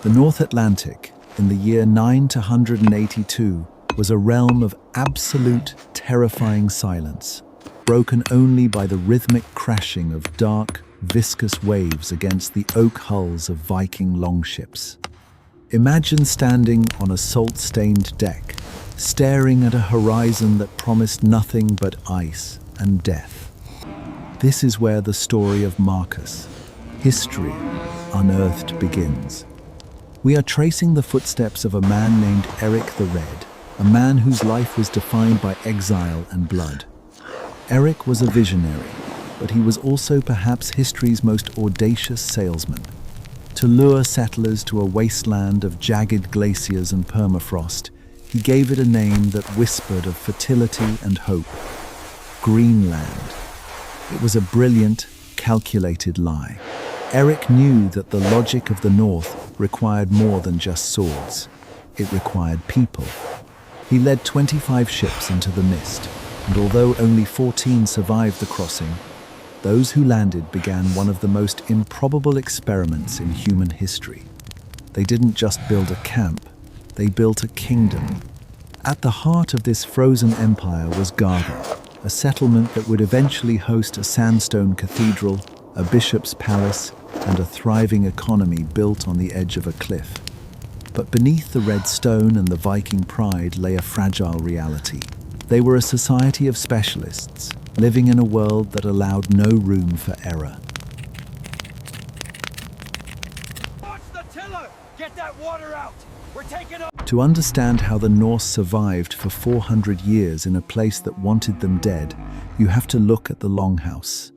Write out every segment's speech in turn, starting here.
The North Atlantic, in the year 982, was a realm of absolute, terrifying silence, broken only by the rhythmic crashing of dark, viscous waves against the oak hulls of Viking longships. Imagine standing on a salt-stained deck, staring at a horizon that promised nothing but ice and death. This is where the story of Marcus, history unearthed, begins. We are tracing the footsteps of a man named Eric the Red, a man whose life was defined by exile and blood. Eric was a visionary, but he was also perhaps history's most audacious salesman. To lure settlers to a wasteland of jagged glaciers and permafrost, he gave it a name that whispered of fertility and hope: Greenland. It was a brilliant, calculated lie. Eric knew that the logic of the North required more than just swords. It required people. He led 25 ships into the mist, and although only 14 survived the crossing, those who landed began one of the most improbable experiments in human history. They didn't just build a camp, they built a kingdom. At the heart of this frozen empire was Garda, a settlement that would eventually host a sandstone cathedral, a bishop's palace, and a thriving economy built on the edge of a cliff. But beneath the red stone and the Viking pride lay a fragile reality. They were a society of specialists, living in a world that allowed no room for error. Watch the tiller! Get that water out! We're taking up! To understand how the Norse survived for 400 years in a place that wanted them dead, you have to look at the Longhouse.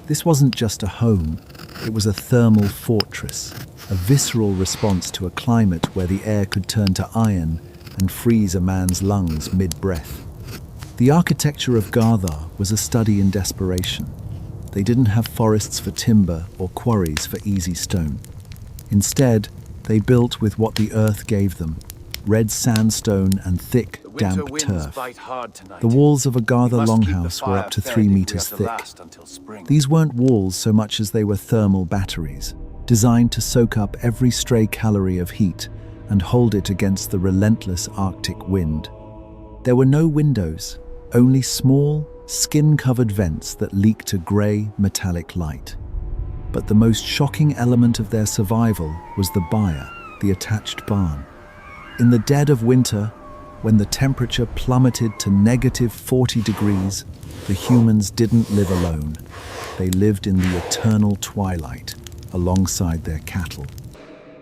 This wasn't just a home, it was a thermal fortress, a visceral response to a climate where the air could turn to iron and freeze a man's lungs mid-breath. The architecture of Garda was a study in desperation. They didn't have forests for timber or quarries for easy stone. Instead, they built with what the earth gave them: red sandstone and thick, damp turf. The walls of a Garda longhouse were up to 3 meters thick. These weren't walls so much as they were thermal batteries, designed to soak up every stray calorie of heat and hold it against the relentless Arctic wind. There were no windows, only small, skin-covered vents that leaked a grey, metallic light. But the most shocking element of their survival was the byre, the attached barn. In the dead of winter, when the temperature plummeted to negative 40 degrees, the humans didn't live alone. They lived in the eternal twilight, alongside their cattle.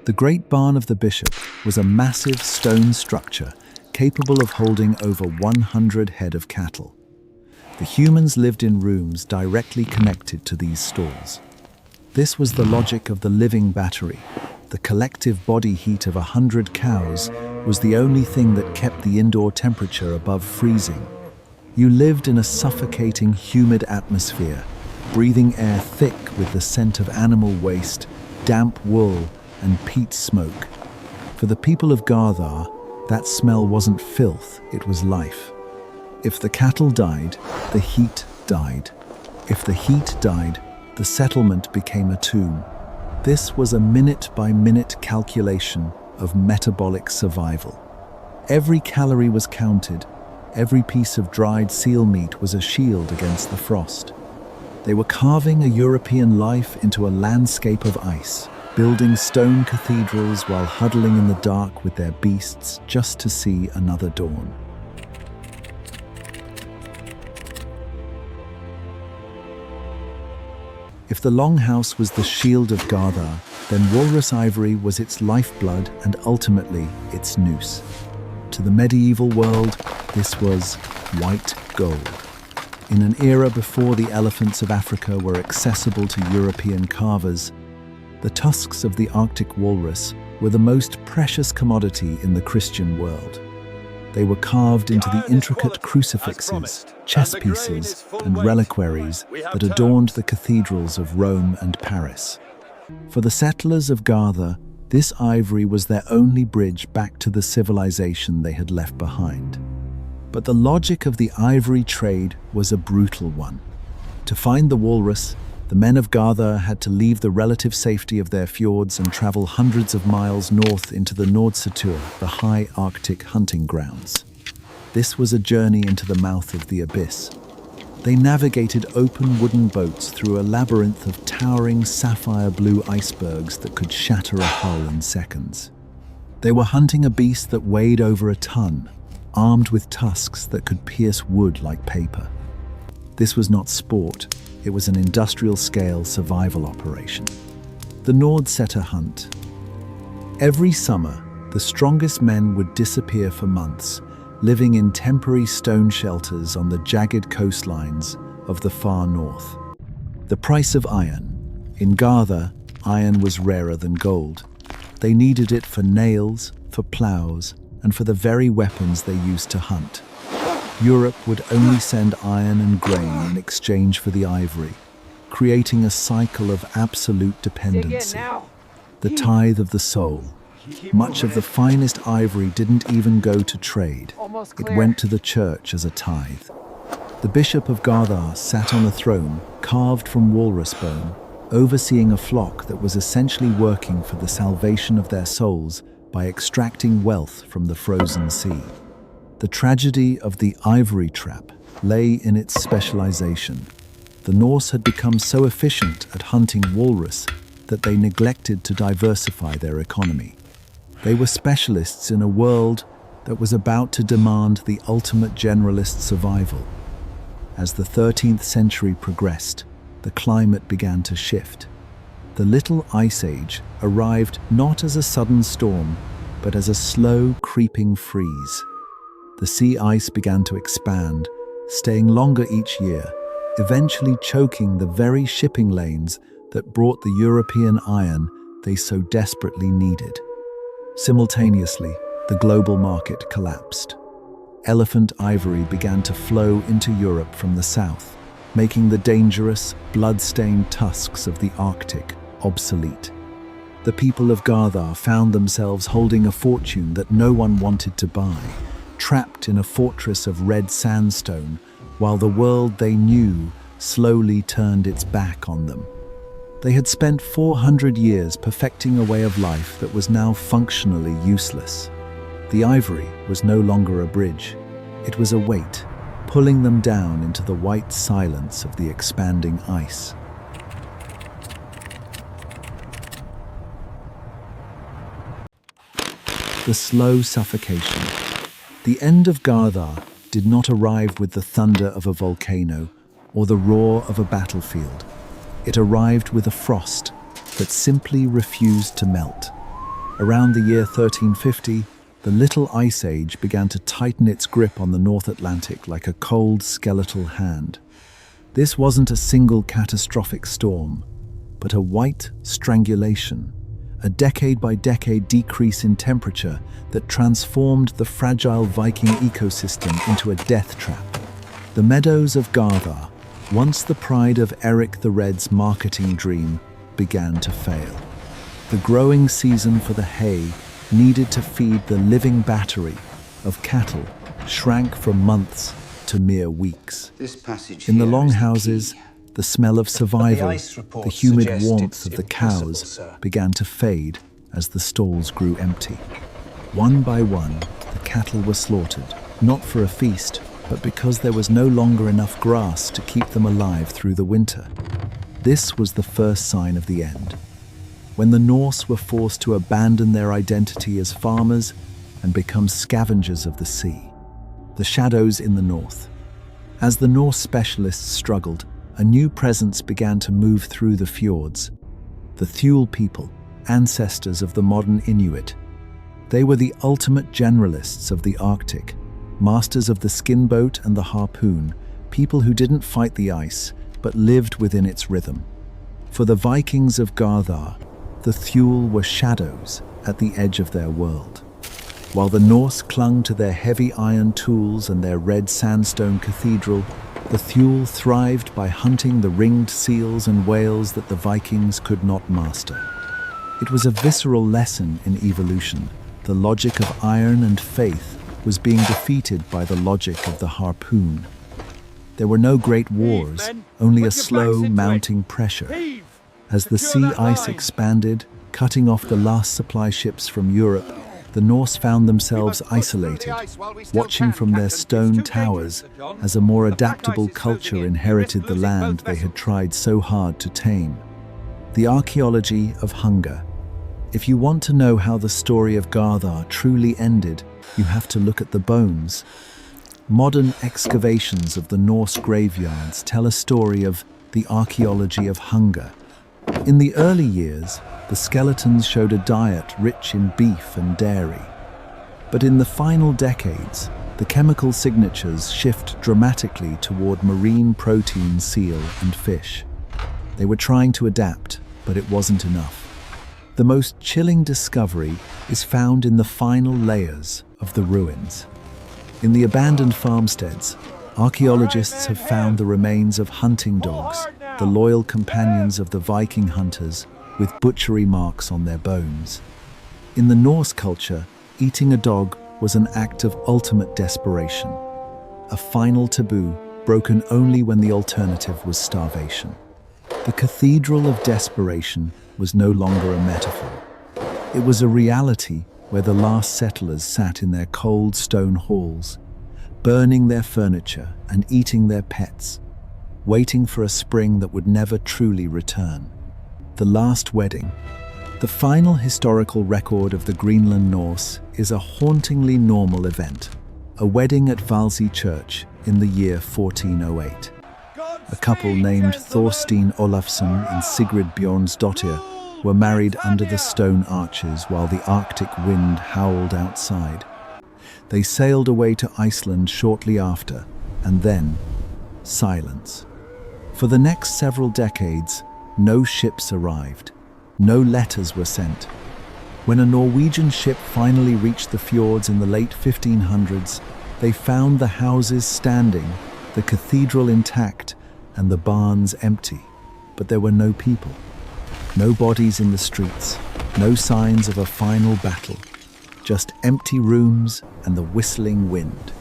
The Great Barn of the Bishop was a massive stone structure capable of holding over 100 head of cattle. The humans lived in rooms directly connected to these stalls. This was the logic of the living battery. The collective body heat of 100 cows was the only thing that kept the indoor temperature above freezing. You lived in a suffocating, humid atmosphere, breathing air thick with the scent of animal waste, damp wool, and peat smoke. For the people of Garda, that smell wasn't filth, it was life. If the cattle died, the heat died. If the heat died, the settlement became a tomb. This was a minute-by-minute calculation of metabolic survival. Every calorie was counted. Every piece of dried seal meat was a shield against the frost. They were carving a European life into a landscape of ice, building stone cathedrals while huddling in the dark with their beasts just to see another dawn. If the Longhouse was the shield of Garda, then walrus ivory was its lifeblood and ultimately its noose. To the medieval world, this was white gold. In an era before the elephants of Africa were accessible to European carvers, the tusks of the Arctic walrus were the most precious commodity in the Christian world. They were carved into the intricate crucifixes, chess pieces, and reliquaries that adorned the cathedrals of Rome and Paris. For the settlers of Garda, this ivory was their only bridge back to the civilization they had left behind. But the logic of the ivory trade was a brutal one. To find the walrus, The men of Garthar had to leave the relative safety of their fjords and travel hundreds of miles north into the Nordsetur, the high Arctic hunting grounds. This was a journey into the mouth of the abyss. They navigated open wooden boats through a labyrinth of towering sapphire blue icebergs that could shatter a hull in seconds. They were hunting a beast that weighed over a ton, armed with tusks that could pierce wood like paper. This was not sport, it was an industrial-scale survival operation. The Nordsetur hunt. Every summer, the strongest men would disappear for months, living in temporary stone shelters on the jagged coastlines of the far north. The price of iron. In Garthar, iron was rarer than gold. They needed it for nails, for plows, and for the very weapons they used to hunt. Europe would only send iron and grain in exchange for the ivory, creating a cycle of absolute dependency. The tithe of the soul. Much of the finest ivory didn't even go to trade. It went to the church as a tithe. The Bishop of Garthar sat on a throne carved from walrus bone, overseeing a flock that was essentially working for the salvation of their souls by extracting wealth from the frozen sea. The tragedy of the Ivory Trap lay in its specialization. The Norse had become so efficient at hunting walrus that they neglected to diversify their economy. They were specialists in a world that was about to demand the ultimate generalist survival. As the 13th century progressed, the climate began to shift. The Little Ice Age arrived not as a sudden storm, but as a slow, creeping freeze. The sea ice began to expand, staying longer each year, eventually choking the very shipping lanes that brought the European iron they so desperately needed. Simultaneously, the global market collapsed. Elephant ivory began to flow into Europe from the south, making the dangerous, blood-stained tusks of the Arctic obsolete. The people of Garthar found themselves holding a fortune that no one wanted to buy, trapped in a fortress of red sandstone, while the world they knew slowly turned its back on them. They had spent 400 years perfecting a way of life that was now functionally useless. The ivory was no longer a bridge. It was a weight, pulling them down into the white silence of the expanding ice. The slow suffocation. The end of Garthar did not arrive with the thunder of a volcano or the roar of a battlefield. It arrived with a frost that simply refused to melt. Around the year 1350, the Little Ice Age began to tighten its grip on the North Atlantic like a cold, skeletal hand. This wasn't a single catastrophic storm, but a white strangulation, a decade-by-decade decrease in temperature that transformed the fragile Viking ecosystem into a death trap. The meadows of Garthar, once the pride of Eric the Red's marketing dream, began to fail. The growing season for the hay needed to feed the living battery of cattle shrank from months to mere weeks. In the longhouses, the smell of survival, the humid warmth of the cows began to fade as the stalls grew empty. One by one, the cattle were slaughtered, not for a feast, but because there was no longer enough grass to keep them alive through the winter. This was the first sign of the end, when the Norse were forced to abandon their identity as farmers and become scavengers of the sea. The shadows in the north. As the Norse specialists struggled, a new presence began to move through the fjords. The Thule people, ancestors of the modern Inuit. They were the ultimate generalists of the Arctic, masters of the skin boat and the harpoon, people who didn't fight the ice, but lived within its rhythm. For the Vikings of Garthar, the Thule were shadows at the edge of their world. While the Norse clung to their heavy iron tools and their red sandstone cathedral, the Thule thrived by hunting the ringed seals and whales that the Vikings could not master. It was a visceral lesson in evolution. The logic of iron and faith was being defeated by the logic of the harpoon. There were no great wars, men. only Put a your slow backs into mounting pressure. Heave! As the Secure sea that ice line. expanded, cutting off the last supply ships from Europe, the Norse found themselves isolated, watching from their stone towers as a more adaptable culture inherited the land they had tried so hard to tame. The archaeology of hunger. If you want to know how the story of Garthar truly ended, you have to look at the bones. Modern excavations of the Norse graveyards tell a story of the archaeology of hunger. In the early years, the skeletons showed a diet rich in beef and dairy. But in the final decades, the chemical signatures shift dramatically toward marine protein, seal, and fish. They were trying to adapt, but it wasn't enough. The most chilling discovery is found in the final layers of the ruins. In the abandoned farmsteads, archaeologists have found the remains of hunting dogs, the loyal companions of the Viking hunters, with butchery marks on their bones. In the Norse culture, eating a dog was an act of ultimate desperation, a final taboo broken only when the alternative was starvation. The cathedral of desperation was no longer a metaphor. It was a reality where the last settlers sat in their cold stone halls, burning their furniture and eating their pets, waiting for a spring that would never truly return. The Last Wedding. The final historical record of the Greenland Norse is a hauntingly normal event, a wedding at Valsey Church in the year 1408. A couple named Thorstein Olafsson and Sigrid Bjornsdottir were married under the stone arches while the Arctic wind howled outside. They sailed away to Iceland shortly after, and then silence. For the next several decades, no ships arrived. No letters were sent. When a Norwegian ship finally reached the fjords in the late 1500s, they found the houses standing, the cathedral intact, and the barns empty. But there were no people. No bodies in the streets, no signs of a final battle, just empty rooms and the whistling wind.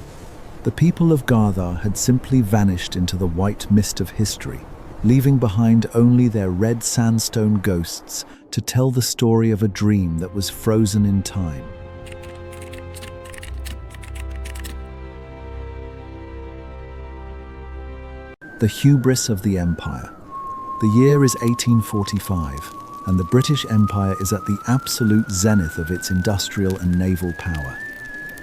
The people of Garthar had simply vanished into the white mist of history, leaving behind only their red sandstone ghosts to tell the story of a dream that was frozen in time. The hubris of the empire. The year is 1845, and the British Empire is at the absolute zenith of its industrial and naval power.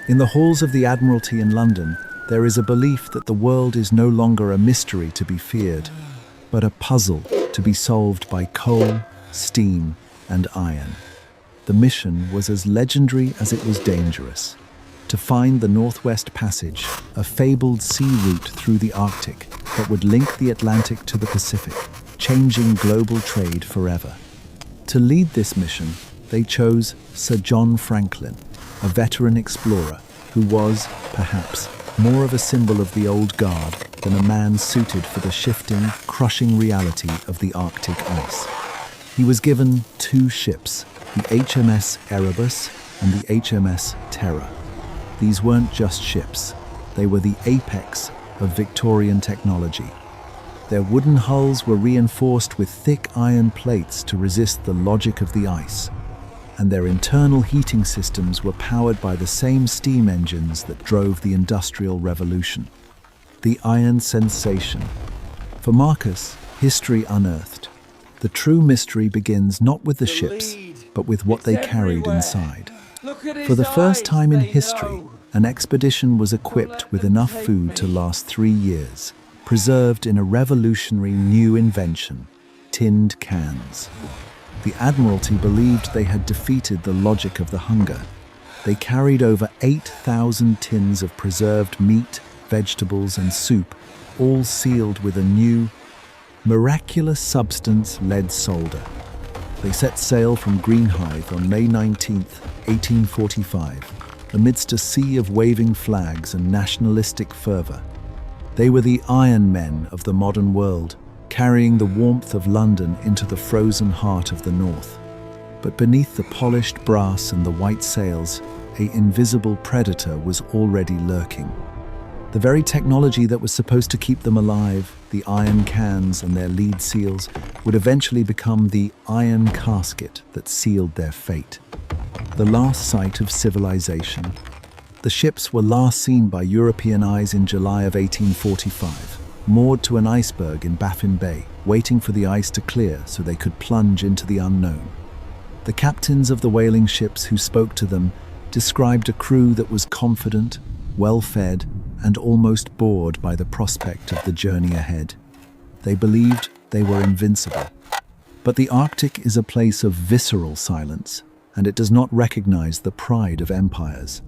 In the halls of the Admiralty in London, there is a belief that the world is no longer a mystery to be feared, but a puzzle to be solved by coal, steam, and iron. The mission was as legendary as it was dangerous: to find the Northwest Passage, a fabled sea route through the Arctic that would link the Atlantic to the Pacific, changing global trade forever. To lead this mission, they chose Sir John Franklin, a veteran explorer who was, perhaps, more of a symbol of the old guard than a man suited for the shifting, crushing reality of the Arctic ice. He was given two ships, the HMS Erebus and the HMS Terror. These weren't just ships, they were the apex of Victorian technology. Their wooden hulls were reinforced with thick iron plates to resist the logic of the ice, and their internal heating systems were powered by the same steam engines that drove the Industrial Revolution. The Iron Sensation. For Marcus, history unearthed. The true mystery begins not with the ships, but with what they carried inside. For the first time in history, an expedition was equipped with enough food to last 3 years, preserved in a revolutionary new invention: tinned cans. The Admiralty believed they had defeated the logic of the hunger. They carried over 8,000 tins of preserved meat, vegetables, and soup, all sealed with a new, miraculous substance, lead solder. They set sail from Greenhithe on May 19, 1845, amidst a sea of waving flags and nationalistic fervor. They were the Iron Men of the modern world, carrying the warmth of London into the frozen heart of the North. But beneath the polished brass and the white sails, an invisible predator was already lurking. The very technology that was supposed to keep them alive, the iron cans and their lead seals, would eventually become the Iron Casket that sealed their fate. The last sight of civilization. The ships were last seen by European eyes in July of 1845, moored to an iceberg in Baffin Bay, waiting for the ice to clear so they could plunge into the unknown. The captains of the whaling ships who spoke to them described a crew that was confident, well-fed, and almost bored by the prospect of the journey ahead. They believed they were invincible. But the Arctic is a place of visceral silence, and it does not recognize the pride of empires.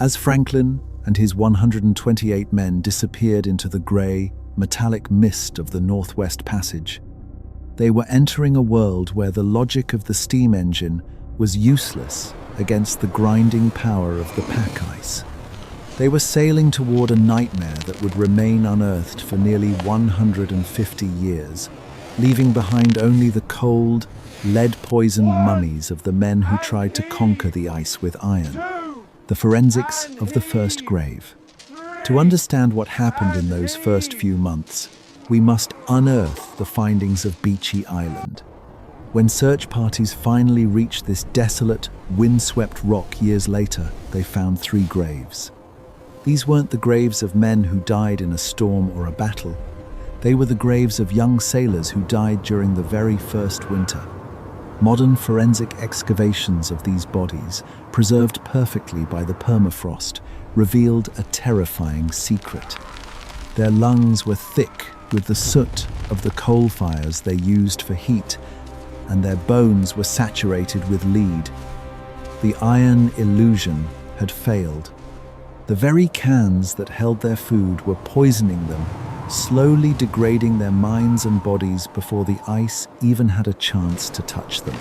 As Franklin and his 128 men disappeared into the grey, metallic mist of the Northwest Passage, they were entering a world where the logic of the steam engine was useless against the grinding power of the pack ice. They were sailing toward a nightmare that would remain unearthed for nearly 150 years, leaving behind only the cold, lead-poisoned mummies of the men who tried to conquer the ice with iron. The forensics of the first grave. To understand what happened in those first few months, we must unearth the findings of Beechey Island. When search parties finally reached this desolate, windswept rock years later, they found 3 graves. These weren't the graves of men who died in a storm or a battle. They were the graves of young sailors who died during the very first winter. Modern forensic excavations of these bodies, preserved perfectly by the permafrost, revealed a terrifying secret. Their lungs were thick with the soot of the coal fires they used for heat, and their bones were saturated with lead. The iron illusion had failed. The very cans that held their food were poisoning them, slowly degrading their minds and bodies before the ice even had a chance to touch them.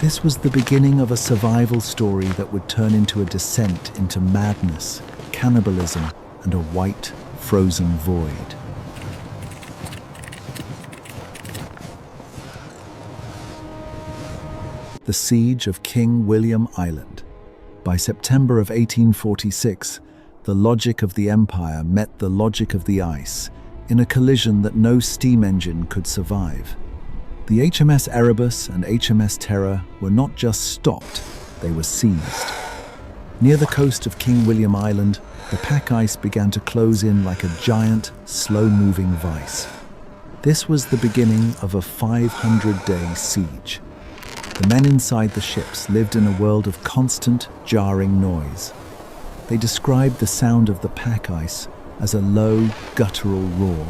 This was the beginning of a survival story that would turn into a descent into madness, cannibalism, and a white, frozen void. The Siege of King William Island. By September of 1846, the logic of the empire met the logic of the ice in a collision that no steam engine could survive. The HMS Erebus and HMS Terror were not just stopped, they were seized. Near the coast of King William Island, the pack ice began to close in like a giant, slow-moving vice. This was the beginning of a 500-day siege. The men inside the ships lived in a world of constant, jarring noise. They described the sound of the pack ice as a low, guttural roar,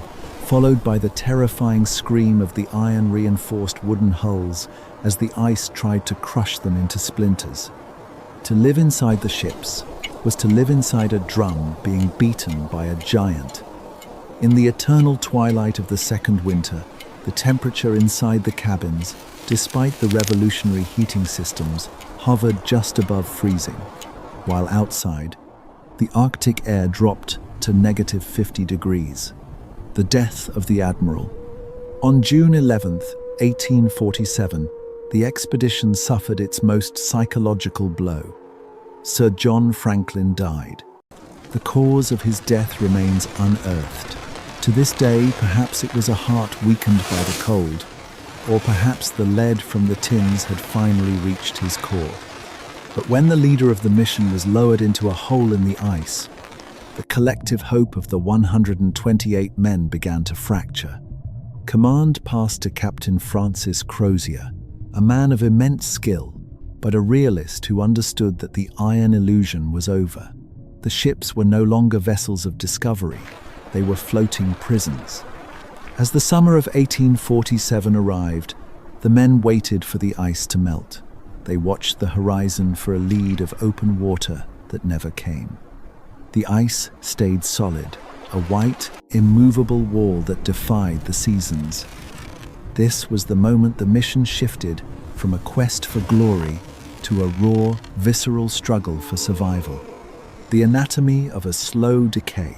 followed by the terrifying scream of the iron-reinforced wooden hulls as the ice tried to crush them into splinters. To live inside the ships was to live inside a drum being beaten by a giant. In the eternal twilight of the second winter, the temperature inside the cabins, despite the revolutionary heating systems, hovered just above freezing, while outside, the Arctic air dropped to negative 50 degrees. The death of the Admiral. On June 11, 1847, the expedition suffered its most psychological blow. Sir John Franklin died. The cause of his death remains unearthed. To this day, perhaps it was a heart weakened by the cold, or perhaps the lead from the tins had finally reached his core. But when the leader of the mission was lowered into a hole in the ice, the collective hope of the 128 men began to fracture. Command passed to Captain Francis Crozier, a man of immense skill, but a realist who understood that the iron illusion was over. The ships were no longer vessels of discovery, they were floating prisons. As the summer of 1847 arrived, the men waited for the ice to melt. They watched the horizon for a lead of open water that never came. The ice stayed solid, a white, immovable wall that defied the seasons. This was the moment the mission shifted from a quest for glory to a raw, visceral struggle for survival. The anatomy of a slow decay.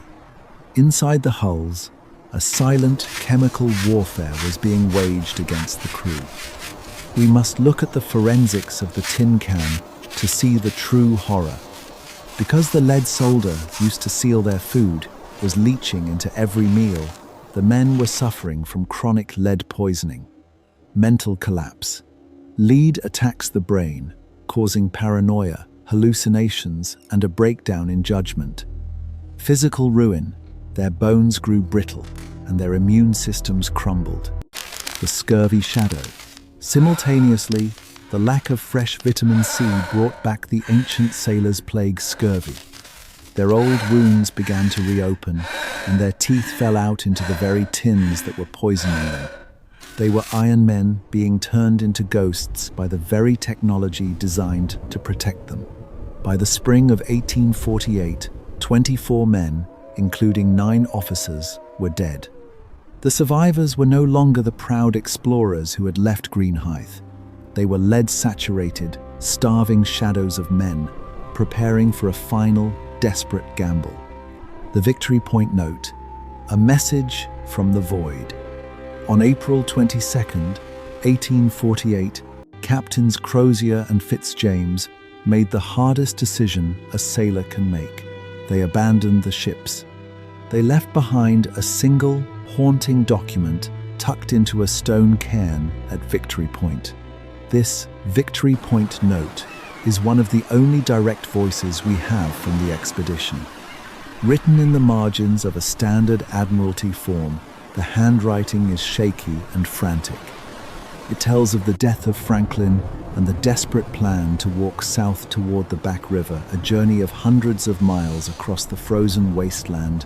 Inside the hulls, a silent chemical warfare was being waged against the crew. We must look at the forensics of the tin can to see the true horror. Because the lead solder used to seal their food, was leaching into every meal, the men were suffering from chronic lead poisoning. Mental collapse. Lead attacks the brain, causing paranoia, hallucinations, and a breakdown in judgment. Physical ruin. Their bones grew brittle, and their immune systems crumbled. The scurvy shadow. Simultaneously, the lack of fresh vitamin C brought back the ancient sailors' plague scurvy. Their old wounds began to reopen, and their teeth fell out into the very tins that were poisoning them. They were Iron Men being turned into ghosts by the very technology designed to protect them. By the spring of 1848, 24 men, including 9 officers, were dead. The survivors were no longer the proud explorers who had left Greenhithe. They were lead-saturated, starving shadows of men, preparing for a final, desperate gamble. The Victory Point note: a message from the void. On April 22nd, 1848, Captains Crozier and Fitzjames made the hardest decision a sailor can make. They abandoned the ships. They left behind a single, haunting document tucked into a stone cairn at Victory Point. This Victory Point note is one of the only direct voices we have from the expedition. Written in the margins of a standard Admiralty form, the handwriting is shaky and frantic. It tells of the death of Franklin and the desperate plan to walk south toward the Back River, a journey of hundreds of miles across the frozen wasteland,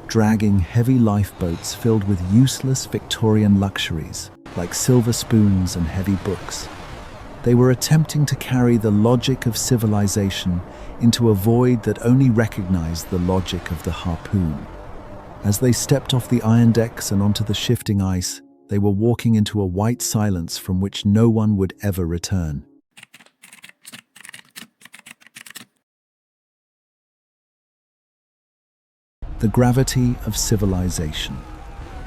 dragging heavy lifeboats filled with useless Victorian luxuries, like silver spoons and heavy books. They were attempting to carry the logic of civilization into a void that only recognized the logic of the harpoon. As they stepped off the iron decks and onto the shifting ice, they were walking into a white silence from which no one would ever return. The gravity of civilization.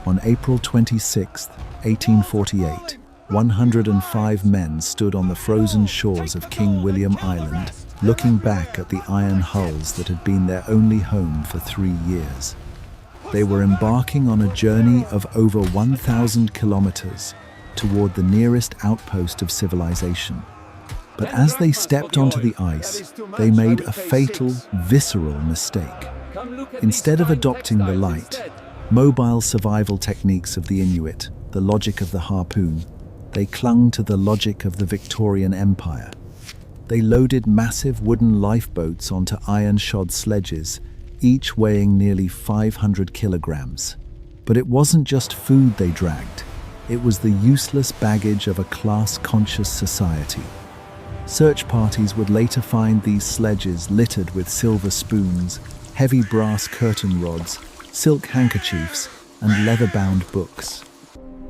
On April 26, 1848, 105 men stood on the frozen shores of King William Island, looking back at the iron hulls that had been their only home for 3 years. They were embarking on a journey of over 1,000 kilometers toward the nearest outpost of civilization. But as they stepped onto the ice, they made a fatal, visceral mistake. Instead of adopting the light, mobile survival techniques of the Inuit, the logic of the harpoon, they clung to the logic of the Victorian Empire. They loaded massive wooden lifeboats onto iron-shod sledges, each weighing nearly 500 kilograms. But it wasn't just food they dragged. It was the useless baggage of a class-conscious society. Search parties would later find these sledges littered with silver spoons, heavy brass curtain rods, silk handkerchiefs, and leather-bound books.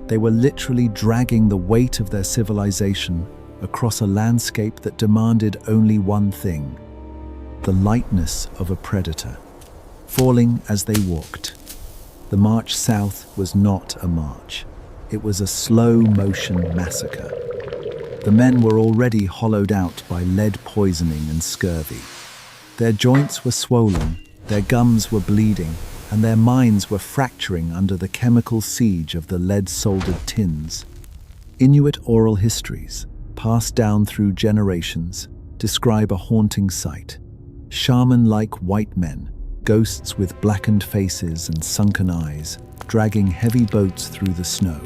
They were literally dragging the weight of their civilization across a landscape that demanded only one thing: the lightness of a predator, falling as they walked. The march south was not a march. It was a slow-motion massacre. The men were already hollowed out by lead poisoning and scurvy. Their joints were swollen, their gums were bleeding, and their minds were fracturing under the chemical siege of the lead-soldered tins. Inuit oral histories, passed down through generations, describe a haunting sight. Shaman-like white men, ghosts with blackened faces and sunken eyes, dragging heavy boats through the snow.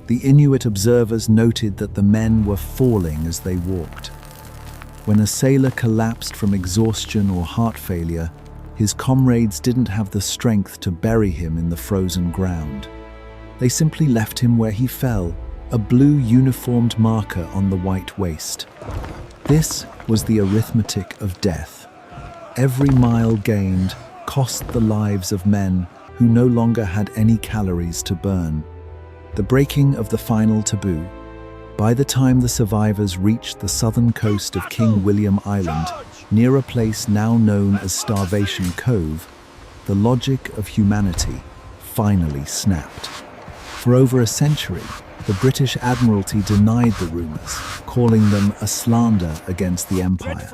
The Inuit observers noted that the men were falling as they walked. When a sailor collapsed from exhaustion or heart failure, his comrades didn't have the strength to bury him in the frozen ground. They simply left him where he fell, a blue uniformed marker on the white waste. This was the arithmetic of death. Every mile gained cost the lives of men who no longer had any calories to burn. The breaking of the final taboo. By the time the survivors reached the southern coast of King William Island, near a place now known as Starvation Cove, the logic of humanity finally snapped. For over a century, the British Admiralty denied the rumors, calling them a slander against the Empire.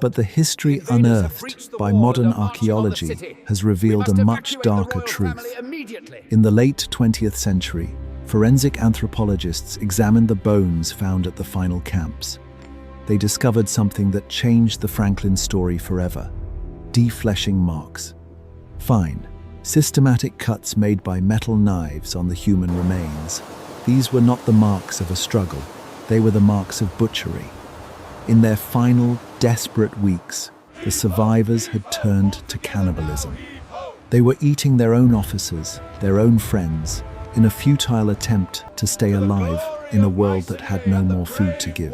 But the history unearthed by modern archaeology has revealed a much darker truth. In the late 20th century, forensic anthropologists examined the bones found at the final camps. They discovered something that changed the Franklin story forever: defleshing marks. Fine, systematic cuts made by metal knives on the human remains. These were not the marks of a struggle, they were the marks of butchery. In their final, desperate weeks, the survivors had turned to cannibalism. They were eating their own officers, their own friends, in a futile attempt to stay alive in a world that had no more food to give.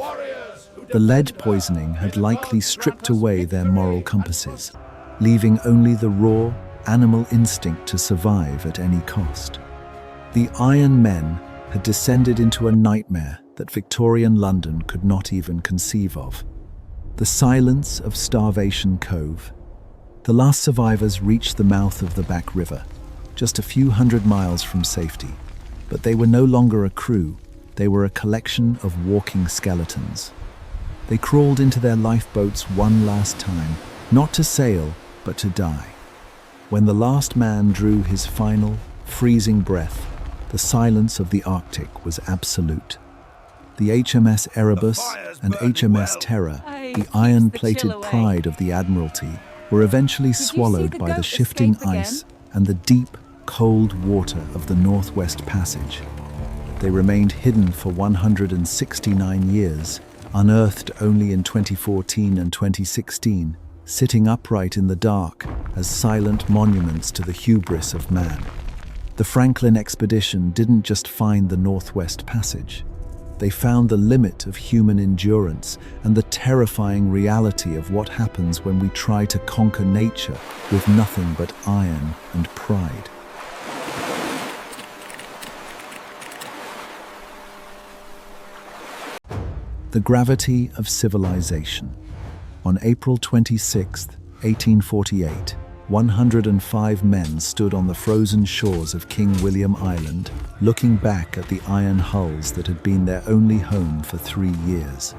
The lead poisoning had likely stripped away their moral compasses, leaving only the raw, animal instinct to survive at any cost. The Iron Men had descended into a nightmare that Victorian London could not even conceive of. The silence of Starvation Cove. The last survivors reached the mouth of the Back River, just a few hundred miles from safety. But they were no longer a crew, they were a collection of walking skeletons. They crawled into their lifeboats one last time, not to sail, but to die. When the last man drew his final, freezing breath, the silence of the Arctic was absolute. The HMS Erebus and HMS Terror, the iron-plated pride of the Admiralty, were eventually swallowed by the shifting ice and the deep, cold water of the Northwest Passage. They remained hidden for 169 years, unearthed only in 2014 and 2016, sitting upright in the dark as silent monuments to the hubris of man. The Franklin expedition didn't just find the Northwest Passage. They found the limit of human endurance and the terrifying reality of what happens when we try to conquer nature with nothing but iron and pride. The gravity of civilization. On April 26, 1848, 105 men stood on the frozen shores of King William Island, looking back at the iron hulls that had been their only home for 3 years.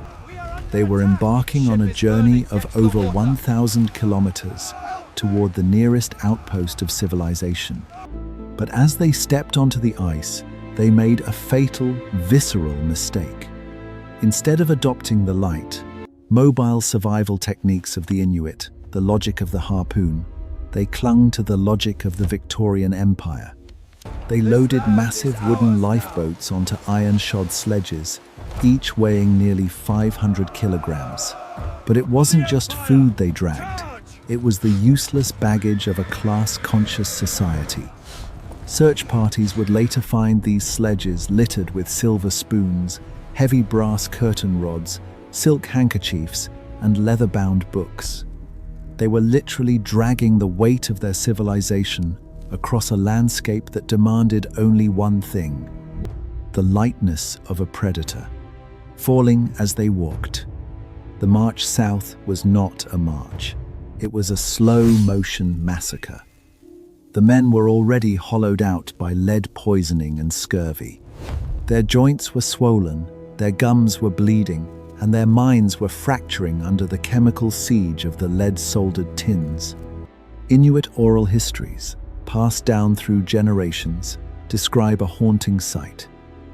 They were embarking on a journey of over 1,000 kilometers toward the nearest outpost of civilization. But as they stepped onto the ice, they made a fatal, visceral mistake. Instead of adopting the light, mobile survival techniques of the Inuit, the logic of the harpoon, they clung to the logic of the Victorian Empire. They loaded massive wooden lifeboats onto iron-shod sledges, each weighing nearly 500 kilograms. But it wasn't just food they dragged, it was the useless baggage of a class-conscious society. Search parties would later find these sledges littered with silver spoons, heavy brass curtain rods, silk handkerchiefs, and leather-bound books. They were literally dragging the weight of their civilization across a landscape that demanded only one thing: the lightness of a predator, falling as they walked. The march south was not a march. It was a slow-motion massacre. The men were already hollowed out by lead poisoning and scurvy. Their joints were swollen, their gums were bleeding, and their minds were fracturing under the chemical siege of the lead-soldered tins. Inuit oral histories, passed down through generations, describe a haunting sight.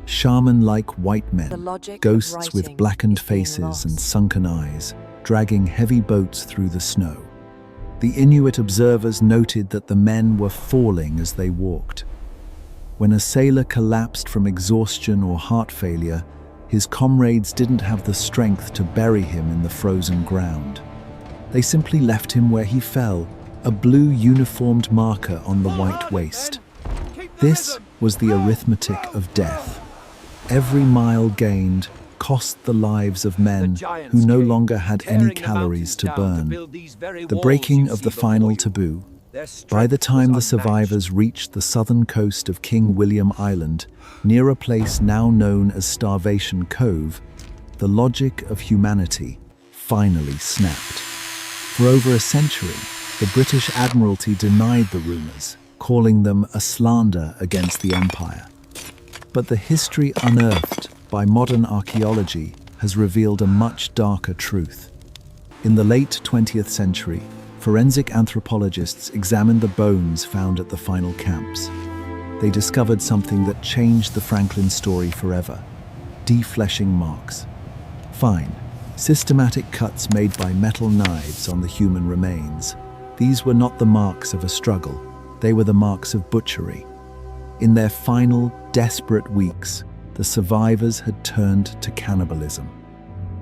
Shaman-like white men, ghosts with blackened faces and sunken eyes, dragging heavy boats through the snow. The Inuit observers noted that the men were falling as they walked. When a sailor collapsed from exhaustion or heart failure, his comrades didn't have the strength to bury him in the frozen ground. They simply left him where he fell, a blue uniformed marker on the white waste. This was the arithmetic of death. Every mile gained cost the lives of men who no longer had any calories to burn. The breaking of the final taboo. By the time the survivors reached the southern coast of King William Island, near a place now known as Starvation Cove, the logic of humanity finally snapped. For over a century, the British Admiralty denied the rumors, calling them a slander against the Empire. But the history unearthed by modern archaeology has revealed a much darker truth. In the late 20th century, forensic anthropologists examined the bones found at the final camps. They discovered something that changed the Franklin story forever: defleshing marks. Fine, systematic cuts made by metal knives on the human remains. These were not the marks of a struggle, they were the marks of butchery. In their final, desperate weeks, the survivors had turned to cannibalism.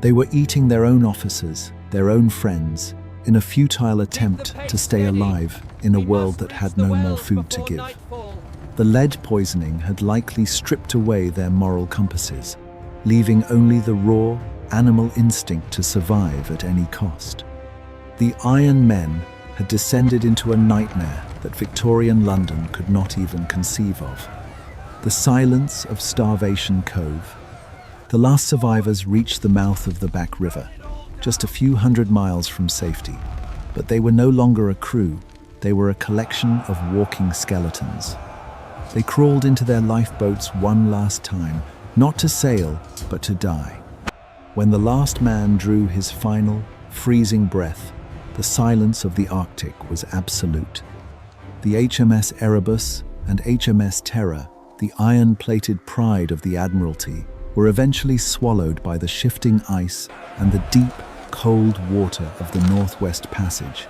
They were eating their own officers, their own friends, in a futile attempt to stay alive in a world that had no more food to give. The lead poisoning had likely stripped away their moral compasses, leaving only the raw, animal instinct to survive at any cost. The Iron Men had descended into a nightmare that Victorian London could not even conceive of. The silence of Starvation Cove. The last survivors reached the mouth of the Back River, just a few hundred miles from safety. But they were no longer a crew, they were a collection of walking skeletons. They crawled into their lifeboats one last time, not to sail, but to die. When the last man drew his final, freezing breath, the silence of the Arctic was absolute. The HMS Erebus and HMS Terror, the iron-plated pride of the Admiralty, were eventually swallowed by the shifting ice and the deep, cold water of the Northwest Passage.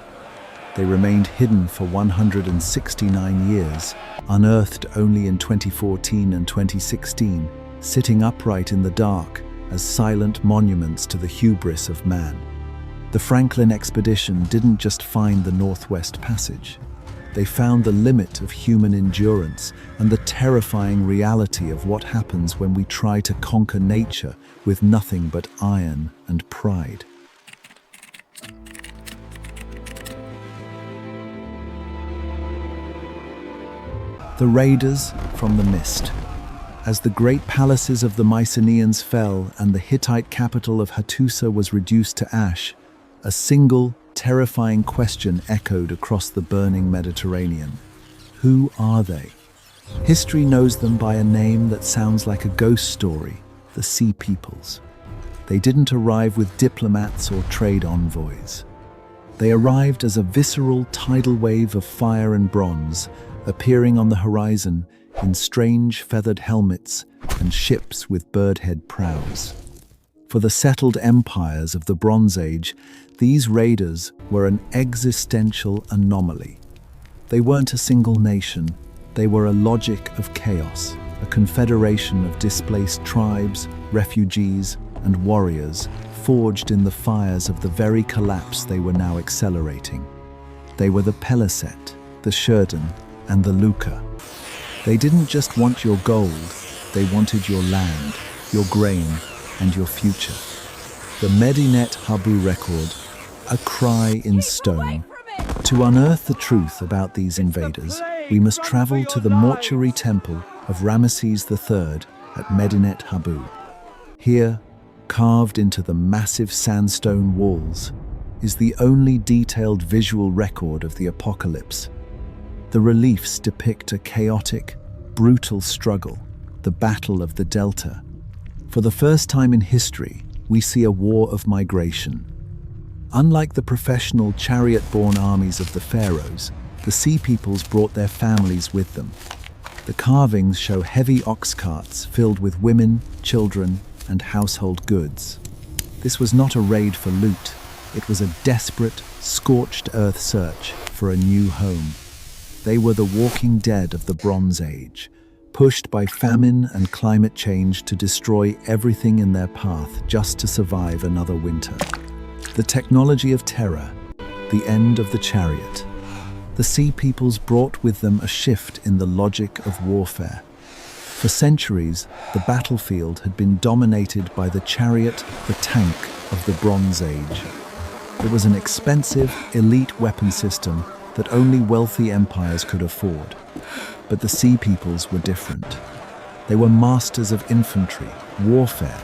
They remained hidden for 169 years, unearthed only in 2014 and 2016, sitting upright in the dark as silent monuments to the hubris of man. The Franklin expedition didn't just find the Northwest Passage. They found the limit of human endurance and the terrifying reality of what happens when we try to conquer nature with nothing but iron and pride. The Raiders from the Mist. As the great palaces of the Mycenaeans fell and the Hittite capital of Hattusa was reduced to ash, a single, terrifying question echoed across the burning Mediterranean. Who are they? History knows them by a name that sounds like a ghost story: the Sea Peoples. They didn't arrive with diplomats or trade envoys. They arrived as a visceral tidal wave of fire and bronze, appearing on the horizon in strange feathered helmets and ships with birdhead prows. For the settled empires of the Bronze Age, these raiders were an existential anomaly. They weren't a single nation, they were a logic of chaos, a confederation of displaced tribes, refugees, and warriors, forged in the fires of the very collapse they were now accelerating. They were the Peliset, the Sheridan, and the Luca. They didn't just want your gold, they wanted your land, your grain, and your future. The Medinet Habu record, a cry in stone. To unearth the truth about these invaders, we must travel to the mortuary temple of Ramesses III at Medinet Habu. Here, carved into the massive sandstone walls, is the only detailed visual record of the apocalypse. The reliefs depict a chaotic, brutal struggle, the Battle of the Delta. For the first time in history, we see a war of migration. Unlike the professional chariot-borne armies of the pharaohs, the Sea Peoples brought their families with them. The carvings show heavy ox carts filled with women, children, and household goods. This was not a raid for loot. It was a desperate, scorched earth search for a new home. They were the walking dead of the Bronze Age, pushed by famine and climate change to destroy everything in their path just to survive another winter. The technology of terror, the end of the chariot. The Sea Peoples brought with them a shift in the logic of warfare. For centuries, the battlefield had been dominated by the chariot, the tank of the Bronze Age. It was an expensive, elite weapon system that only wealthy empires could afford. But the Sea Peoples were different. They were masters of infantry, warfare.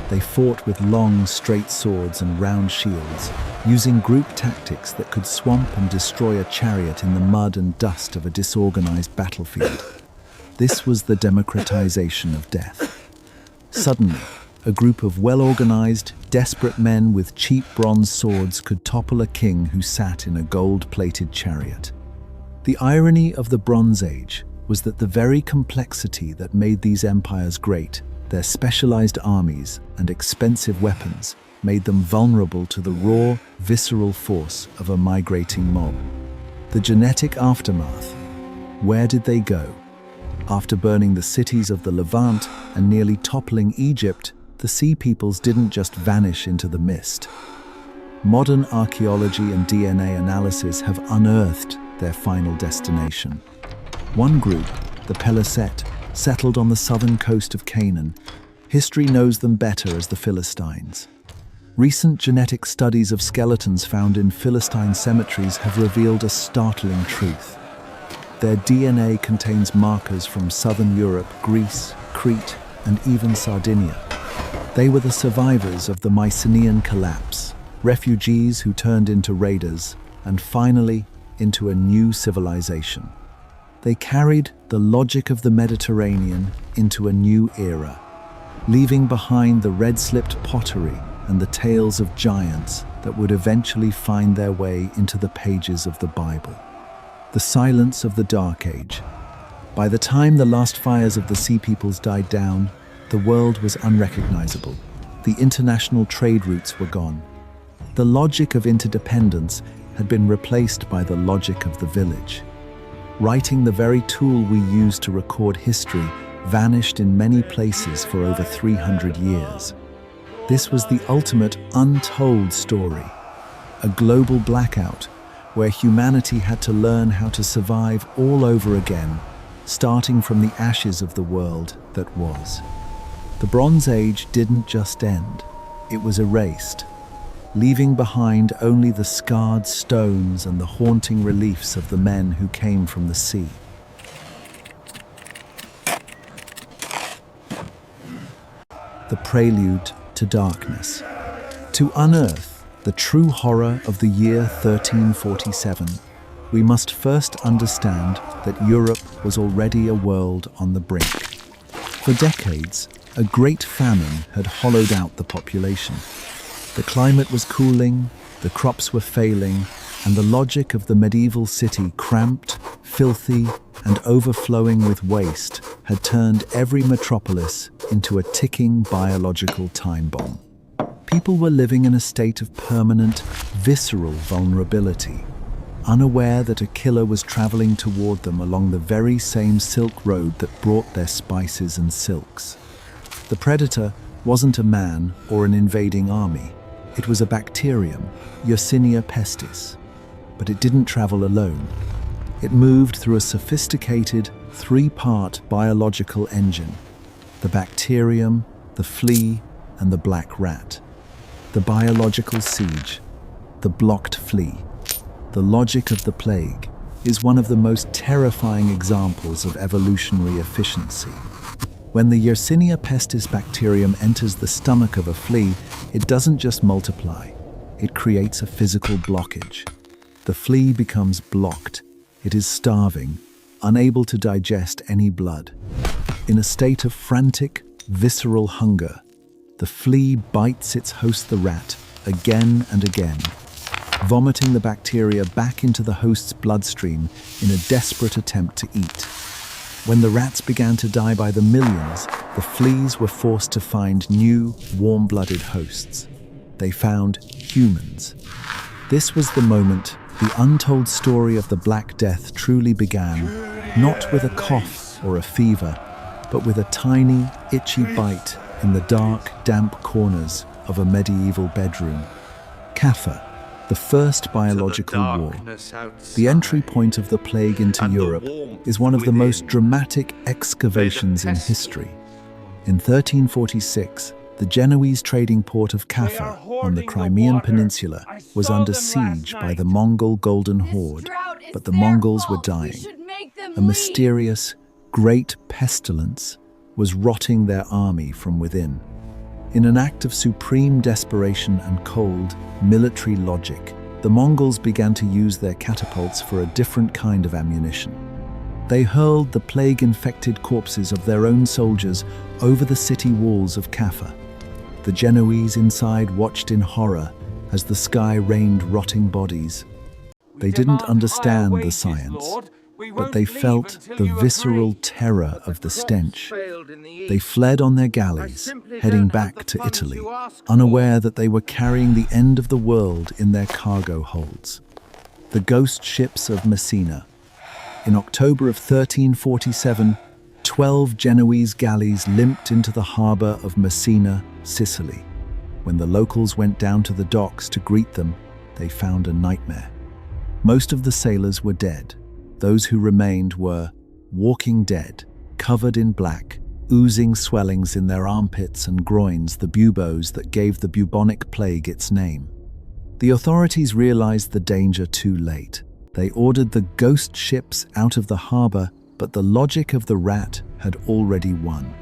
They fought with long, straight swords and round shields, using group tactics that could swamp and destroy a chariot in the mud and dust of a disorganized battlefield. This was the democratization of death. Suddenly, A group of well-organized, desperate men with cheap bronze swords could topple a king who sat in a gold-plated chariot. The irony of the Bronze Age was that the very complexity that made these empires great, their specialized armies and expensive weapons, made them vulnerable to the raw, visceral force of a migrating mob. The genetic aftermath. Where did they go? After burning the cities of the Levant and nearly toppling Egypt, the Sea Peoples didn't just vanish into the mist. Modern archaeology and DNA analysis have unearthed their final destination. One group, the Peleset, settled on the southern coast of Canaan. History knows them better as the Philistines. Recent genetic studies of skeletons found in Philistine cemeteries have revealed a startling truth. Their DNA contains markers from southern Europe, Greece, Crete, and even Sardinia. They were the survivors of the Mycenaean collapse, refugees who turned into raiders, and finally, into a new civilization. They carried the logic of the Mediterranean into a new era, leaving behind the red-slipped pottery and the tales of giants that would eventually find their way into the pages of the Bible. The silence of the Dark Age. By the time the last fires of the Sea Peoples died down, the world was unrecognizable. The international trade routes were gone. The logic of interdependence had been replaced by the logic of the village. Writing, the very tool we use to record history, vanished in many places for over 300 years. This was the ultimate untold story, a global blackout where humanity had to learn how to survive all over again, starting from the ashes of the world that was. The Bronze Age didn't just end, it was erased, leaving behind only the scarred stones and the haunting reliefs of the men who came from the sea. The prelude to darkness. To unearth the true horror of the year 1347, we must first understand that Europe was already a world on the brink. For decades, a great famine had hollowed out the population. The climate was cooling, the crops were failing, and the logic of the medieval city, cramped, filthy, and overflowing with waste, had turned every metropolis into a ticking biological time bomb. People were living in a state of permanent, visceral vulnerability, unaware that a killer was traveling toward them along the very same Silk Road that brought their spices and silks. The predator wasn't a man or an invading army. It was a bacterium, Yersinia pestis. But it didn't travel alone. It moved through a sophisticated, three-part biological engine: the bacterium, the flea, and the black rat. The biological siege, the blocked flea. The logic of the plague is one of the most terrifying examples of evolutionary efficiency. When the Yersinia pestis bacterium enters the stomach of a flea, it doesn't just multiply, it creates a physical blockage. The flea becomes blocked. It is starving, unable to digest any blood. In a state of frantic, visceral hunger, the flea bites its host, the rat, again and again, vomiting the bacteria back into the host's bloodstream in a desperate attempt to eat. When the rats began to die by the millions, the fleas were forced to find new, warm-blooded hosts. They found humans. This was the moment the untold story of the Black Death truly began, not with a cough or a fever, but with a tiny, itchy bite in the dark, damp corners of a medieval bedroom. Kaffa, the first biological war. The entry point of the plague into Europe is one of the most dramatic excavations in history. In 1346, the Genoese trading port of Kaffa on the Crimean Peninsula was under siege by the Mongol Golden Horde, but the Mongols were dying. A mysterious, great pestilence was rotting their army from within. In an act of supreme desperation and cold, military logic, the Mongols began to use their catapults for a different kind of ammunition. They hurled the plague-infected corpses of their own soldiers over the city walls of Kaffa. The Genoese inside watched in horror as the sky rained rotting bodies. They didn't understand the science, but they felt the visceral terror of the stench. They fled on their galleys, heading back to Italy, unaware that they were carrying the end of the world in their cargo holds. The ghost ships of Messina. In October of 1347, 12 Genoese galleys limped into the harbor of Messina, Sicily. When the locals went down to the docks to greet them, they found a nightmare. Most of the sailors were dead. Those who remained were walking dead, covered in black, oozing swellings in their armpits and groins, the buboes that gave the bubonic plague its name. The authorities realized the danger too late. They ordered the ghost ships out of the harbor, but the logic of the rat had already won.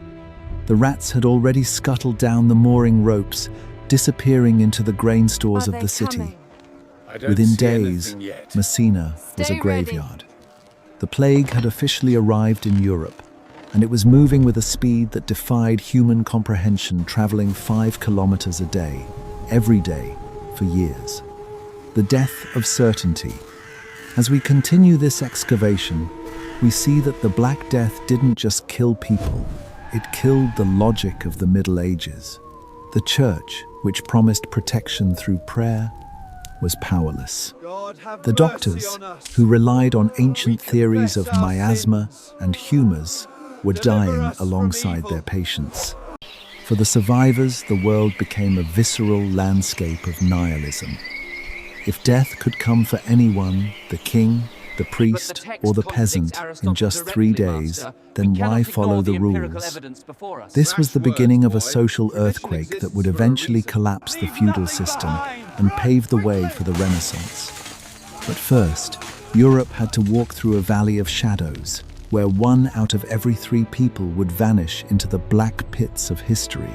The rats had already scuttled down the mooring ropes, disappearing into the grain stores of the city. Within days, Messina was a graveyard. The plague had officially arrived in Europe, and it was moving with a speed that defied human comprehension, traveling 5 kilometers a day, every day, for years. The death of certainty. As we continue this excavation, we see that the Black Death didn't just kill people, it killed the logic of the Middle Ages. The Church, which promised protection through prayer, was powerless. The doctors, who relied on ancient theories of miasma and humours, were dying alongside their patients. For the survivors, the world became a visceral landscape of nihilism. If death could come for anyone, the king, the priest, or the peasant, in just 3 days, then why follow the rules? This was the beginning of a social earthquake that would eventually collapse the feudal system and pave the way for the Renaissance. But first, Europe had to walk through a valley of shadows, where 1 out of every 3 people would vanish into the black pits of history.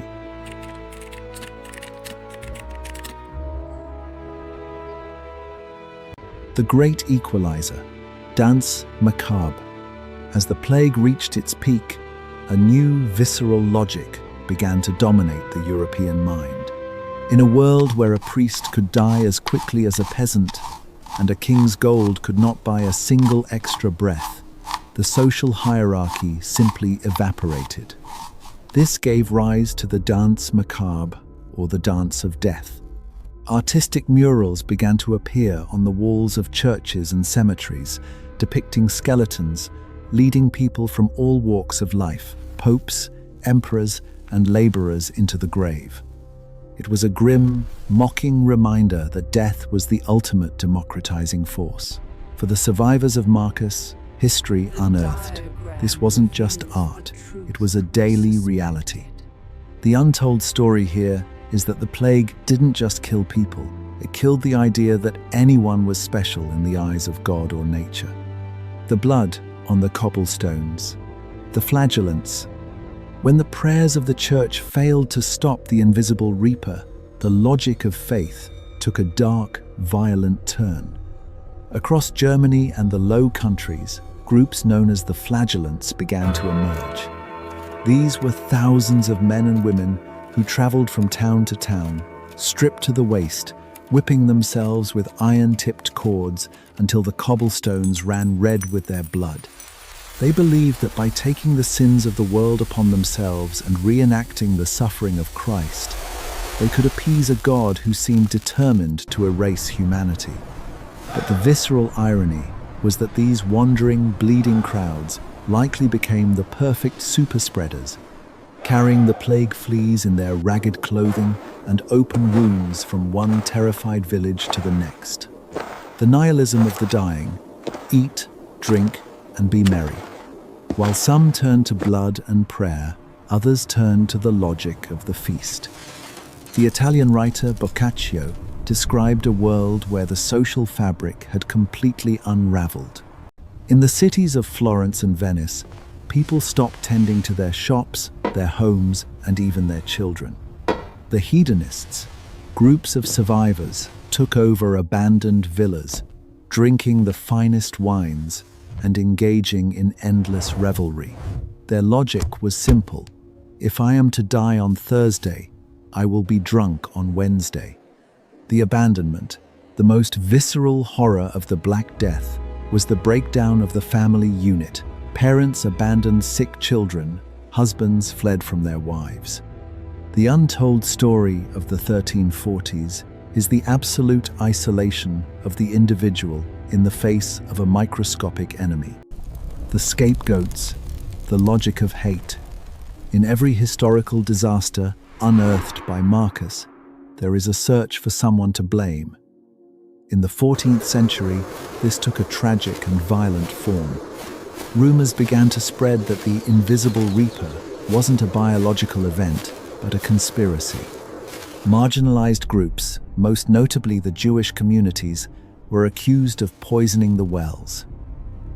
The Great Equalizer, Danse Macabre. As the plague reached its peak, a new visceral logic began to dominate the European mind. In a world where a priest could die as quickly as a peasant, and a king's gold could not buy a single extra breath, the social hierarchy simply evaporated. This gave rise to the Danse Macabre, or the Dance of Death. Artistic murals began to appear on the walls of churches and cemeteries, depicting skeletons, leading people from all walks of life, popes, emperors, and laborers into the grave. It was a grim, mocking reminder that death was the ultimate democratizing force. For the survivors of Marcus, history unearthed. This wasn't just art, it was a daily reality. The untold story here is that the plague didn't just kill people, it killed the idea that anyone was special in the eyes of God or nature. The blood on the cobblestones, the flagellants. When the prayers of the church failed to stop the invisible reaper, the logic of faith took a dark, violent turn. Across Germany and the Low Countries, groups known as the flagellants began to emerge. These were thousands of men and women who traveled from town to town, stripped to the waist, whipping themselves with iron-tipped cords until the cobblestones ran red with their blood. They believed that by taking the sins of the world upon themselves and reenacting the suffering of Christ, they could appease a God who seemed determined to erase humanity. But the visceral irony was that these wandering, bleeding crowds likely became the perfect super-spreaders, carrying the plague fleas in their ragged clothing and open wounds from one terrified village to the next. The nihilism of the dying: eat, drink, and be merry. While some turned to blood and prayer, others turned to the logic of the feast. The Italian writer Boccaccio described a world where the social fabric had completely unraveled. In the cities of Florence and Venice, people stopped tending to their shops, their homes, and even their children. The hedonists, groups of survivors, took over abandoned villas, drinking the finest wines and engaging in endless revelry. Their logic was simple. If I am to die on Thursday, I will be drunk on Wednesday. The abandonment, the most visceral horror of the Black Death, was the breakdown of the family unit. Parents abandoned sick children, husbands fled from their wives. The untold story of the 1340s is the absolute isolation of the individual in the face of a microscopic enemy. The scapegoats, the logic of hate. In every historical disaster unearthed by Marcus, there is a search for someone to blame. In the 14th century, this took a tragic and violent form. Rumors began to spread that the invisible reaper wasn't a biological event, but a conspiracy. Marginalized groups, most notably the Jewish communities, were accused of poisoning the wells.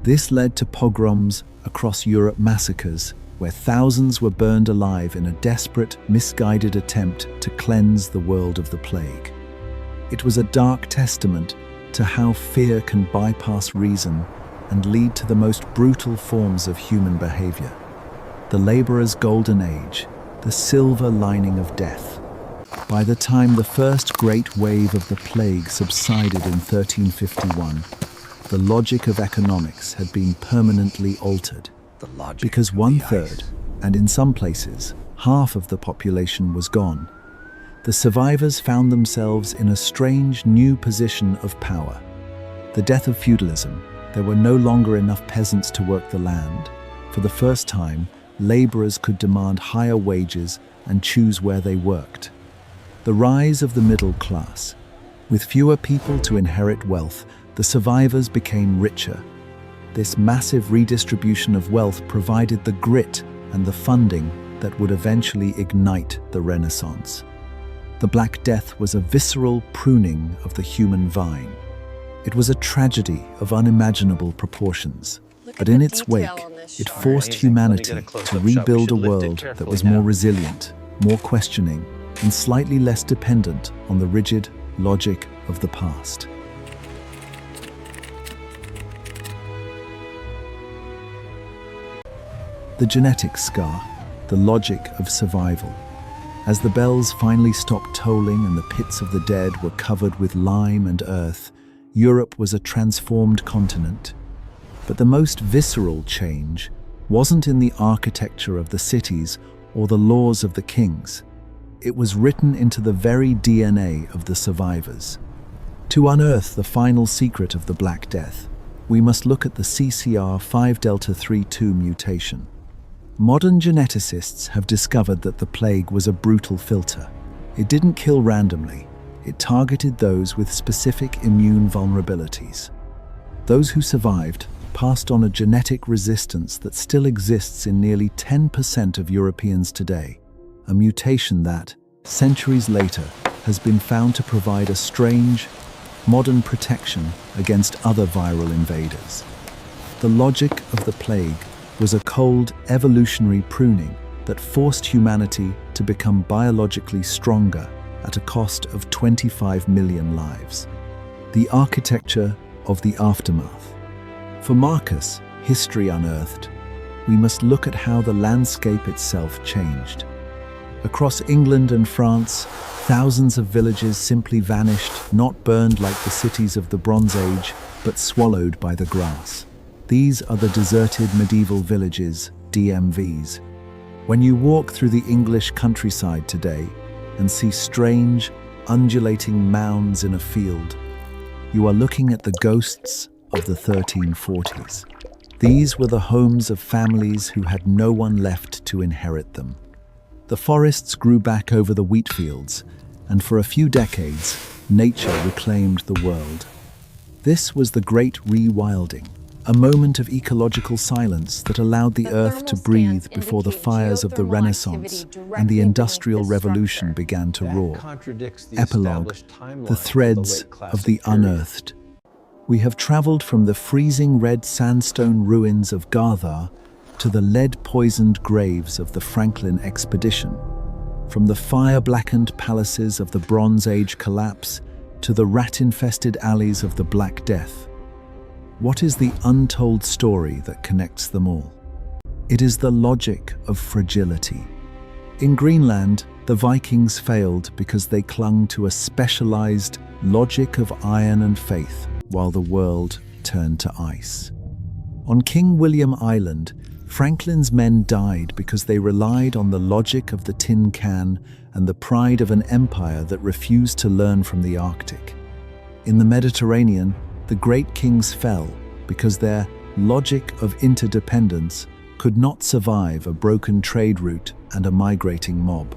This led to pogroms across Europe, massacres where thousands were burned alive in a desperate, misguided attempt to cleanse the world of the plague. It was a dark testament to how fear can bypass reason and lead to the most brutal forms of human behavior. The laborer's golden age, the silver lining of death. By the time the first great wave of the plague subsided in 1351, the logic of economics had been permanently altered. Because 1/3, and in some places, half of the population was gone, the survivors found themselves in a strange new position of power. The death of feudalism, there were no longer enough peasants to work the land. For the first time, laborers could demand higher wages and choose where they worked. The rise of the middle class. With fewer people to inherit wealth, the survivors became richer. This massive redistribution of wealth provided the grit and the funding that would eventually ignite the Renaissance. The Black Death was a visceral pruning of the human vine. It was a tragedy of unimaginable proportions, but in its wake, it forced humanity to rebuild a world that was more resilient, more questioning, and slightly less dependent on the rigid logic of the past. The genetic scar, the logic of survival. As the bells finally stopped tolling and the pits of the dead were covered with lime and earth, Europe was a transformed continent. But the most visceral change wasn't in the architecture of the cities or the laws of the kings. It was written into the very DNA of the survivors. To unearth the final secret of the Black Death, we must look at the CCR5-delta-3-2 mutation. Modern geneticists have discovered that the plague was a brutal filter. It didn't kill randomly. It targeted those with specific immune vulnerabilities. Those who survived passed on a genetic resistance that still exists in nearly 10% of Europeans today, a mutation that, centuries later, has been found to provide a strange, modern protection against other viral invaders. The logic of the plague was a cold, evolutionary pruning that forced humanity to become biologically stronger at a cost of 25 million lives. The architecture of the aftermath. For Marcus, history unearthed, we must look at how the landscape itself changed. Across England and France, thousands of villages simply vanished, not burned like the cities of the Bronze Age, but swallowed by the grass. These are the deserted medieval villages, DMVs. When you walk through the English countryside today and see strange, undulating mounds in a field, you are looking at the ghosts of the 1340s. These were the homes of families who had no one left to inherit them. The forests grew back over the wheat fields, and for a few decades, nature reclaimed the world. This was the Great Rewilding, a moment of ecological silence that allowed the earth to breathe before the fires of the Renaissance and the Industrial Revolution began to roar. Epilogue, the threads of the unearthed. We have traveled from the freezing red sandstone ruins of Garthar to the lead-poisoned graves of the Franklin expedition, from the fire-blackened palaces of the Bronze Age collapse to the rat-infested alleys of the Black Death. What is the untold story that connects them all? It is the logic of fragility. In Greenland, The Vikings failed because they clung to a specialized logic of iron and faith, while the world turned to ice. On King William Island, Franklin's men died because they relied on the logic of the tin can and the pride of an empire that refused to learn from the Arctic. In the Mediterranean, the great kings fell because their logic of interdependence could not survive a broken trade route and a migrating mob.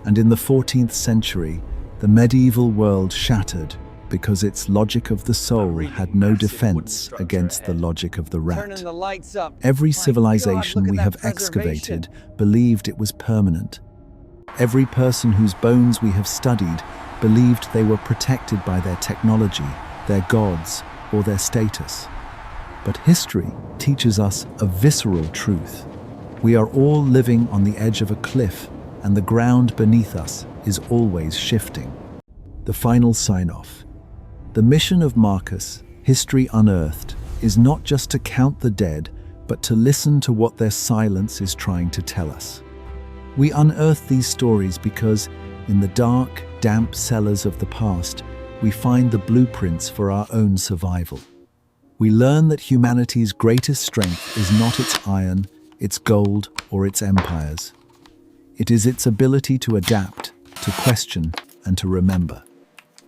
And in the 14th century, the medieval world shattered because its logic of the soul had no defense against the logic of the rat. Every civilization we have excavated believed it was permanent. Every person whose bones we have studied believed they were protected by their technology, their gods, or their status. But history teaches us a visceral truth. We are all living on the edge of a cliff, and the ground beneath us is always shifting. The final sign-off. The mission of Marcus, History Unearthed, is not just to count the dead, but to listen to what their silence is trying to tell us. We unearth these stories because, in the dark, damp cellars of the past, we find the blueprints for our own survival. We learn that humanity's greatest strength is not its iron, its gold, or its empires. It is its ability to adapt, to question, and to remember.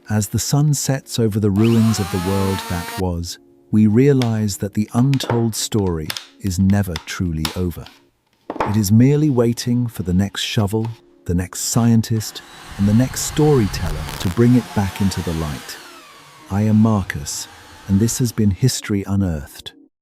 As the sun sets over the ruins of the world that was, we realize that the untold story is never truly over. It is merely waiting for the next shovel, the next scientist, and the next storyteller to bring it back into the light. I am Marcus, and this has been History Unearthed.